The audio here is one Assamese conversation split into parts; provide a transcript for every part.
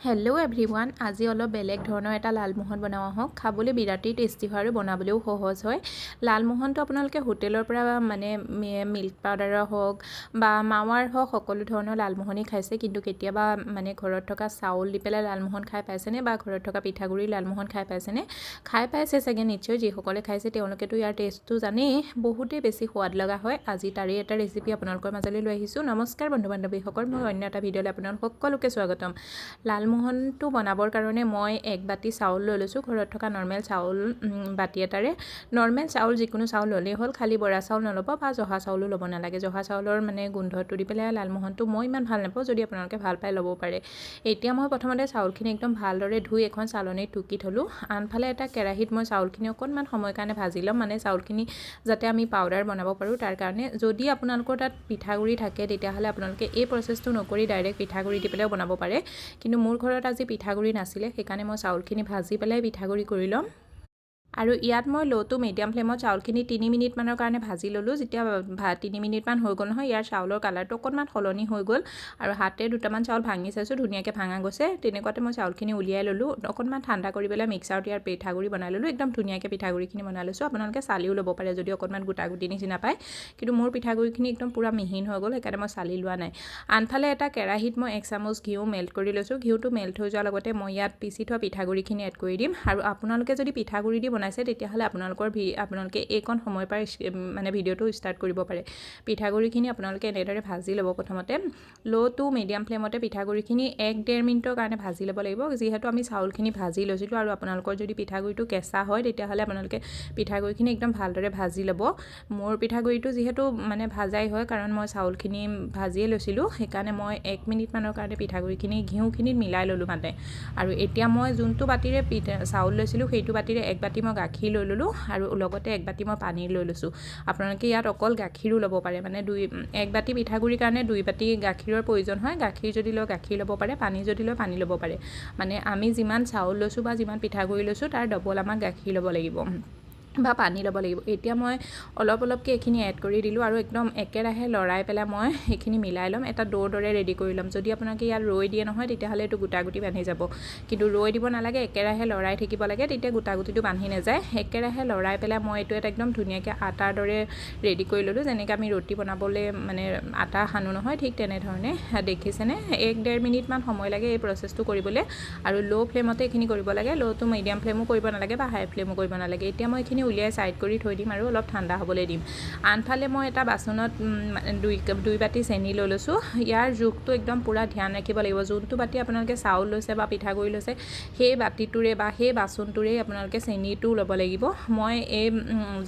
হেল্ল' এভৰিৱান, আজি অলপ বেলেগ ধৰণৰ এটা লালমোহন বনোৱা হওক। খাবলৈ বিৰাটেই টেষ্টি হয় আৰু বনাবলৈও সহজ হয়। লালমোহনটো আপোনালোকে হোটেলৰ পৰা মানে মিল্ক পাউডাৰৰ হওক বা মাৱাৰ হওক সকলো ধৰণৰ লালমোহনেই খাইছে, কিন্তু কেতিয়াবা মানে ঘৰত থকা চাউল দি পেলাই লালমোহন খাই পাইছেনে বা ঘৰত থকা পিঠাগুড়িৰ লালমোহন খাই পাইছেনে? খাই পাইছে চাগে নিশ্চয়। যিসকলে খাইছে তেওঁলোকেতো ইয়াৰ টেষ্টটো জানেই, বহুতেই বেছি সোৱাদ লগা হয়। আজি তাৰে এটা ৰেচিপি আপোনালোকৰ মাজলৈ লৈ আহিছোঁ। নমস্কাৰ বন্ধু বান্ধৱীসকল, মই অন্য এটা ভিডিঅ'লৈ আপোনালোক সকলোকে স্বাগতম। লালমোহনটো বনাবৰ কাৰণে মই 1 বাটি চাউল লৈ লৈছোঁ। ঘৰত থকা নৰ্মেল চাউল বাটি এটাৰে। নৰ্মেল চাউল যিকোনো চাউল ল'লেই হ'ল, খালি বৰা চাউল নল'ব বা জহা চাউলো ল'ব নালাগে। জহা চাউলৰ মানে গোন্ধটো দি পেলাই লালমোহনটো মই ইমান ভাল নাপাওঁ, যদি আপোনালোকে ভাল পাই ল'ব পাৰে। এতিয়া মই প্ৰথমতে চাউলখিনি একদম ভালদৰে ধুই এখন চালনীত টুকি থ'লোঁ। আনফালে এটা কেৰাহীত মই চাউলখিনি অকণমান সময়ৰ কাৰণে ভাজি ল'ম, মানে চাউলখিনি যাতে আমি পাউডাৰ বনাব পাৰোঁ তাৰ কাৰণে। যদি আপোনালোকৰ তাত পিঠাগুড়ি থাকে তেতিয়াহ'লে আপোনালোকে এই প্ৰচেছটো নকৰি ডাইৰেক্ট পিঠাগুড়ি দি পেলাইও বনাব পাৰে, কিন্তু মোৰ ঘৰত আজি পিঠাগুড়ি নাছিলে, সেইকাৰণে মই চাউলখিনি ভাজি পেলাই পিঠাগুড়ি কৰি ল'ম। আৰু ইয়াত মই ল' টু মিডিয়াম ফ্লেমত চাউলখিনি 3 মিনিটমানৰ কাৰণে ভাজি ল'লোঁ। যেতিয়া 3 মিনিটমান হৈ গ'ল নহয়, ইয়াৰ চাউলৰ কালাৰটো অকণমান সলনি হৈ গ'ল আৰু হাতেৰে দুটামান চাউল ভাঙি চাইছোঁ, ধুনীয়াকৈ ভাঙা গৈছে। তেনেকুৱাতে মই চাউলখিনি উলিয়াই ল'লোঁ। অকণমান ঠাণ্ডা কৰি পেলাই মিক্সাৰত ইয়াৰ পিঠাগুড়ি বনাই ল'লোঁ। একদম ধুনীয়াকৈ পিঠাগুড়িখিনি বনাই লৈছোঁ। আপোনালোকে চালিও ল'ব পাৰে যদি অকণমান গোটা গুটি নিচিনা পায়, কিন্তু মোৰ পিঠাগুড়িখিনি একদম পূৰা মিহিন হৈ গ'ল, সেইকাৰণে মই চালি লোৱা নাই। আনফালে এটা কেৰাহীত মই 1 চামুচ ঘিউ মেল্ট কৰি লৈছোঁ। ঘিউটো মেল্ট হৈ যোৱাৰ লগতে মই ইয়াত পিচি থোৱা পিঠাগুড়িখিনি এড কৰি দিম। আৰু আপোনালোকে যদি পিঠাগুড়ি দি বনাইছে তেতিয়াহ'লে আপোনালোকে এইকণ সময়ৰ পৰা মানে ভিডিঅ'টো ষ্টাৰ্ট কৰিব পাৰে। পিঠাগুড়িখিনি আপোনালোকে এনেদৰে ভাজি ল'ব। প্ৰথমতে ল' টু মিডিয়াম ফ্লেমতে পিঠাগুড়িখিনি 1-1.5 মিনিটৰ কাৰণে ভাজি ল'ব লাগিব, যিহেতু আমি চাউলখিনি ভাজি লৈছিলোঁ। আৰু আপোনালোকৰ যদি পিঠাগুড়িটো কেঁচা হয় তেতিয়াহ'লে আপোনালোকে পিঠাগুড়িখিনি একদম ভালদৰে ভাজি ল'ব। মোৰ পিঠাগুড়িটো যিহেতু মানে ভাজাই হয়, কাৰণ মই চাউলখিনি ভাজিয়ে লৈছিলোঁ, সেইকাৰণে মই 1 মিনিটমানৰ কাৰণে পিঠাগুড়িখিনি ঘিউখিনিত মিলাই ল'লোঁ মানে। আৰু এতিয়া মই যোনটো বাতিৰে চাউল লৈছিলোঁ সেইটো বাতিৰে 1 বাতি মই গাখীৰ লৈ ল'লোঁ আৰু লগতে 1 বাতি মই পানী লৈ লৈছোঁ। আপোনালোকে ইয়াত অকল গাখীৰো ল'ব পাৰে, মানে 1 বাতি পিঠাগুড়িৰ কাৰণে 2 বাতি গাখীৰৰ প্ৰয়োজন হয়। গাখীৰ যদি লয় গাখীৰ ল'ব পাৰে, পানী যদি লয় পানী ল'ব পাৰে। মানে আমি যিমান চাউল লৈছোঁ বা যিমান পিঠাগুড়ি লৈছোঁ তাৰ ডবল আমাক গাখীৰ ল'ব লাগিব বা পানী ল'ব লাগিব। এতিয়া মই অলপকৈ এইখিনি এড কৰি দিলোঁ আৰু একদম একেৰাহে লৰাই পেলাই মই এইখিনি মিলাই ল'ম। এটা ডোৰ দৰে ৰেডি কৰি ল'ম। যদি আপোনালোকে ইয়াত ৰৈ দিয়ে নহয় তেতিয়াহ'লে এইটো গোটা গুটি বান্ধি যাব, কিন্তু ৰৈ দিব নালাগে, একেৰাহে লৰাই থাকিব লাগে, তেতিয়া গোটা গুটিটো বান্ধি নাযায়। একেৰাহে লৰাই পেলাই মই এইটো এটা একদম ধুনীয়াকৈ আটাৰ দৰে ৰেডি কৰি ল'লোঁ, যেনেকৈ আমি ৰুটি বনাবলৈ মানে আটা সানো নহয়, ঠিক তেনেধৰণে। দেখিছেনে? 1-1.5 মিনিটমান সময় লাগে এই প্ৰচেছটো কৰিবলৈ, আৰু ল' ফ্লেমতে এইখিনি কৰিব লাগে। ল' টু মিডিয়াম ফ্লেমো কৰিব নালাগে বা হাই ফ্লেমো কৰিব নালাগে। এতিয়া মই এইখিনি উলিয়াই ছাইড কৰি থৈ দিম আৰু অলপ ঠাণ্ডা হ'বলৈ দিম। আনফালে মই এটা বাচনত 2 বাতি চেনি লৈ লৈছোঁ। ইয়াৰ জোখটো একদম পূৰা ধ্যান ৰাখিব লাগিব। যোনটো বাতি আপোনালোকে চাউল লৈছে বা পিঠাগুড়ি লৈছে সেই বাতিটোৰে বা সেই বাচনটোৰেই আপোনালোকে চেনিটো ল'ব লাগিব। মই এই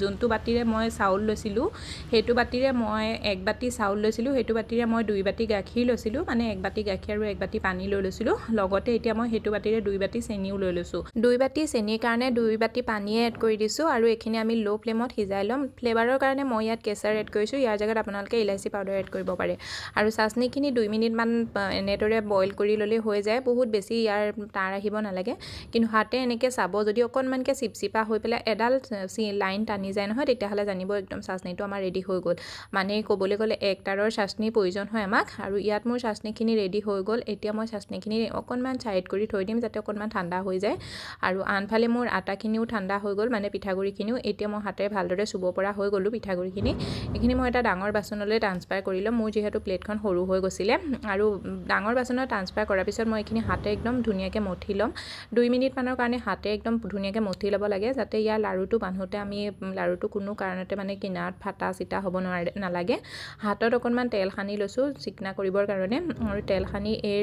যোনটো বাতিৰে মই চাউল লৈছিলোঁ সেইটো বাতিৰে মই 1 বাতি চাউল লৈছিলোঁ, সেইটো বাতিৰে মই 2 বাতি গাখীৰ লৈছিলোঁ, মানে 1 বাতি গাখীৰ আৰু 1 বাতি পানী লৈ লৈছিলোঁ। লগতে এতিয়া মই সেইটো বাতিৰে 2 বাতি চেনিও লৈ লৈছোঁ। 2 বাতি চেনিৰ কাৰণে 2 বাতি পানীয়ে এড কৰি দিছোঁ আৰু এইখিনি আমি ল' ফ্লেমত সিজাই ল'ম। ফ্লেভাৰৰ কাৰণে মই ইয়াত কেশৰ এড কৰিছোঁ, ইয়াৰ জেগাত আপোনালোকে ইলাচি পাউডাৰ এড কৰিব পাৰে। আৰু চাচনিখিনি 2 মিনিটমান এনেদৰে বইল কৰি ল'লেই হৈ যায়, বহুত বেছি ইয়াৰ তাঁৰ আহিব নালাগে। কিন্তু হাতে এনেকৈ চাব, যদি অকণমানকৈ চিপচিপা হৈ পেলাই এডাল লাইন টানি যায় নহয় তেতিয়াহ'লে জানিব একদম চাচনিটো আমাৰ ৰেডি হৈ গ'ল। মানে ক'বলৈ গ'লে 1 তাৰৰ চাচনিৰ প্ৰয়োজন হয় আমাক। আৰু ইয়াত মোৰ চাচনিখিনি ৰেডি হৈ গ'ল। এতিয়া মই চাচনিখিনি অকণমান ছাইড কৰি থৈ দিম যাতে অকণমান ঠাণ্ডা হৈ যায়। আৰু আনফালে মোৰ আটাখিনিও ঠাণ্ডা হৈ গ'ল, মানে পিঠাগুড়িখিনিও। এতিয়া মই হাতেৰে ভালদৰে চুব পৰা হৈ গ'লোঁ পিঠাগুড়িখিনি। এইখিনি মই এটা ডাঙৰ বাচনলৈ ট্ৰান্সফাৰ কৰি ল'ম। মোৰ যিহেতু প্লেটখন সৰু হৈ গৈছিলে, আৰু ডাঙৰ বাচনত ট্ৰান্সফাৰ কৰাৰ পিছত মই এইখিনি হাতে একদম ধুনীয়াকৈ মঠি ল'ম। 2 মিনিটমানৰ কাৰণে হাতে একদম ধুনীয়াকৈ মঠি ল'ব লাগে, যাতে ইয়াৰ লাৰুটো বান্ধোতে আমি লাৰুটো কোনো কাৰণতে মানে কিনাৰত ফাটা চিটা হ'ব নালাগে। হাতত অকণমান তেল সানি লৈছোঁ চিকনা কৰিবৰ কাৰণে, আৰু তেল সানি এই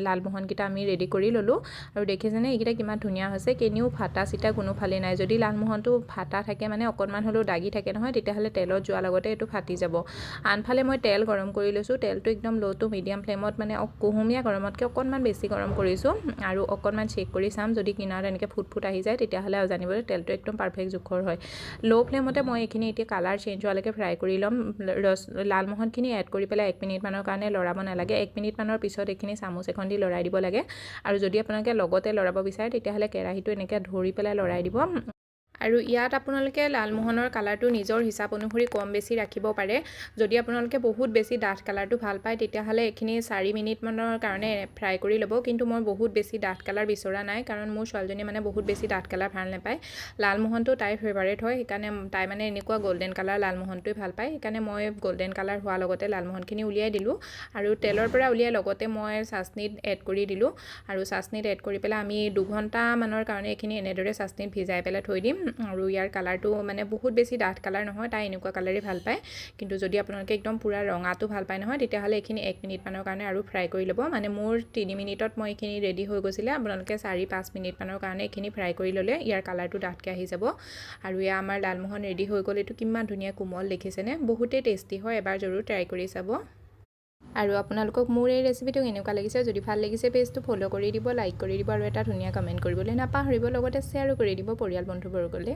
লালমোহনকেইটা আমি ৰেডি কৰি ল'লোঁ। আৰু দেখিছেনে এইকেইটা কিমান ধুনীয়া হৈছে, কেনিও ফাটা চিটা কোনোফালে নাই। যদি লালমোহনটো ফাটা থাকে মানে অকণমান হ'লেও দাগি থাকে নহয় তেতিয়াহ'লে তেলত যোৱাৰ লগতে এইটো ফাটি যাব। আনফালে মই তেল গৰম কৰি লৈছোঁ। তেলটো একদম ল' টু মিডিয়াম ফ্লেমত, মানে কুহুমীয়া গৰমতকৈ অকণমান বেছি গৰম কৰিছোঁ, আৰু অকণমান চেক কৰি চাম। যদি কিনাৰত এনেকৈ ফুট আহি যায় তেতিয়াহ'লে আৰু জানিবলৈ তেলটো একদম পাৰফেক্ট জোখৰ হয়। ল' ফ্লেমতে মই এইখিনি এতিয়া কালাৰ চেঞ্জ হোৱালৈকে ফ্ৰাই কৰি ল'ম। লালমোহনখিনি এড কৰি পেলাই 1 মিনিটমানৰ কাৰণে লৰাব নালাগে। 1 মিনিটমানৰ পিছত এইখিনি চামুচ এখন দি লৰাই দিব লাগে। আৰু যদি আপোনালোকে লগতে লৰাব বিচাৰে তেতিয়াহ'লে কেৰাহীটো এনেকৈ ধৰি পেলাই লৰাই দিব। আৰু ইয়াত আপোনালোকে লালমোহনৰ কালাৰটো নিজৰ হিচাপ অনুসৰি কম বেছি ৰাখিব পাৰে। যদি আপোনালোকে বহুত বেছি ডাঠ কালাৰটো ভাল পায় তেতিয়াহ'লে এইখিনি 4 মিনিটমানৰ কাৰণে ফ্ৰাই কৰি ল'ব। কিন্তু মই বহুত বেছি ডাঠ কালাৰ বিচৰা নাই, কাৰণ মোৰ ছোৱালীজনীয়ে মানে বহুত বেছি ডাঠ কালাৰ ভাল নাপায়। লালমোহনটো তাইৰ ফেভাৰেট হয়, সেইকাৰণে তাই মানে এনেকুৱা গল্ডেন কালাৰ লালমোহনটোৱে ভাল পায়। সেইকাৰণে মই গল্ডেন কালাৰ হোৱাৰ লগতে লালমোহনখিনি উলিয়াই দিলোঁ আৰু তেলৰ পৰা উলিয়াই লগতে মই চাচনিত এড কৰি দিলোঁ। আৰু চাচনিত এড কৰি পেলাই আমি 2 ঘণ্টামানৰ কাৰণে এইখিনি এনেদৰে চাচনিত ভিজাই পেলাই থৈ দিম। আৰু ইয়াৰ কালাৰটো মানে বহুত বেছি ডাঠ কালাৰ নহয়, তাই এনেকুৱা কালাৰেই ভাল পায়। কিন্তু যদি আপোনালোকে একদম পূৰা ৰঙাটো ভাল পায় নহয়, তেতিয়াহ'লে এইখিনি 1 মিনিটমানৰ কাৰণে আৰু ফ্ৰাই কৰি ল'ব। মানে মোৰ 3 মিনিটত মই এইখিনি ৰেডি হৈ গৈছিলে, আপোনালোকে 4-5 মিনিটমানৰ কাৰণে এইখিনি ফ্ৰাই কৰি ল'লে ইয়াৰ কালাৰটো ডাঠকৈ আহি যাব। আৰু এয়া আমাৰ লালমোহন ৰেডি হৈ গ'ল। এইটো কিমান ধুনীয়া কোমল দেখিছেনে? বহুতেই টেষ্টি হয়, এবাৰ জৰুৰ ট্ৰাই কৰি চাব। আৰু আপোনালোকক মোৰ এই ৰেচিপিটো কেনেকুৱা লাগিছে, যদি ভাল লাগিছে পেজটো ফ'ল' কৰি দিব, লাইক কৰি দিব আৰু এটা ধুনীয়া কমেণ্ট কৰিবলৈ নাপাহৰিব। লগতে শ্বেয়াৰো কৰি দিব পৰিয়াল বন্ধুবৰ্গলৈ।